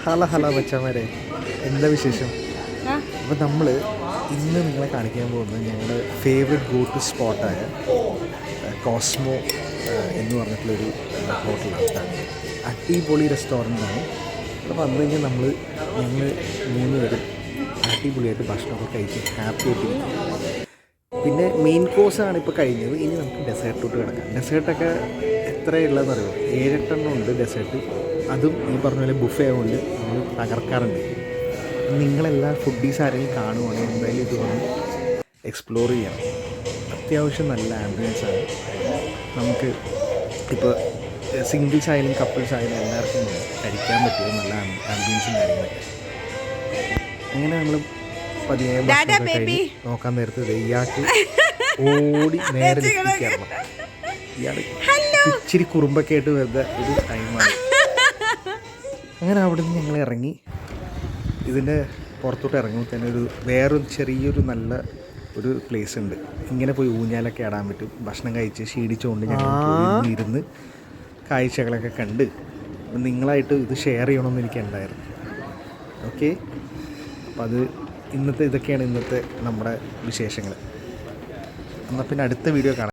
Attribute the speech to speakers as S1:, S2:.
S1: ഹല ഹല മച്ചാമാരെ, എന്താ വിശേഷം? അപ്പോൾ നമ്മൾ ഇന്ന് നിങ്ങളെ കാണിക്കാൻ പോകുന്നത് ഞങ്ങളുടെ ഫേവറേറ്റ് ഗോ ടു സ്പോട്ടായ കോസ്മോ എന്ന് പറഞ്ഞിട്ടുള്ളൊരു ഹോട്ടലാണ്. അടിപൊളി റെസ്റ്റോറൻ്റാണ്. അപ്പോൾ വന്നു കഴിഞ്ഞാൽ ഞങ്ങൾ 3 പേരും അടിപൊളിയായിട്ട് ഭക്ഷണമൊക്കെ കഴിച്ച് ഹാപ്പി ആയിട്ട്. പിന്നെ മെയിൻ കോഴ്സാണ് ഇപ്പോൾ കഴിഞ്ഞത്. ഇനി നമുക്ക് ഡെസേർട്ടോട്ട് കിടക്കാം. ഡെസേർട്ടൊക്കെ എത്രയുള്ളതെന്ന് അറിയുമോ? 7-8 ഉണ്ട് ഡെസേർട്ട്. അതും ഈ പറഞ്ഞ പോലെ ബുഫേ കൊണ്ട് നമ്മൾ തകർക്കാറുണ്ട്. നിങ്ങളെല്ലാ ഫുഡീസ് ആരെങ്കിലും കാണുവാണെങ്കിൽ എന്തായാലും ഇത് വന്ന് എക്സ്പ്ലോർ ചെയ്യണം. അത്യാവശ്യം നല്ല ആംബിയൻസാണ്. നമുക്ക് ഇപ്പോൾ സിംഗിൾസ് ആയാലും കപ്പിൾസ് ആയാലും എല്ലാവർക്കും കഴിക്കാൻ പറ്റിയത് നല്ല ആംബിയൻസും കാര്യങ്ങളൊക്കെ. അങ്ങനെ നമ്മൾ പതിയെ കഴിഞ്ഞ് നോക്കാൻ നേരത്ത് ഇയാൾക്ക് ഓടി നേരെ കയറണം. ഇയാൾ ഇച്ചിരി കുറുമ്പൊക്കെ ആയിട്ട് വെറുതെ ഒരു ടൈമാണ്. അങ്ങനെ അവിടെ നിന്ന് ഞങ്ങൾ ഇറങ്ങി. ഇതിൻ്റെ പുറത്തോട്ട് ഇറങ്ങുമ്പോൾ തന്നെ വേറൊരു ചെറിയൊരു നല്ല ഒരു പ്ലേസ് ഉണ്ട്. ഇങ്ങനെ പോയി ഊഞ്ഞാലൊക്കെ ആടാൻ പറ്റും. ഭക്ഷണം കഴിച്ച് ക്ഷീണിച്ചുകൊണ്ട് ഞങ്ങൾ ഇരുന്ന് കാഴ്ചകളൊക്കെ കണ്ട് നിങ്ങളായിട്ട് ഇത് ഷെയർ ചെയ്യണമെന്ന് എനിക്കുണ്ടായിരുന്നു. ഓക്കെ, അപ്പോൾ ഇതൊക്കെയാണ് ഇന്നത്തെ നമ്മുടെ വിശേഷങ്ങൾ. എന്നാൽ പിന്നെ അടുത്ത വീഡിയോ കാണാം.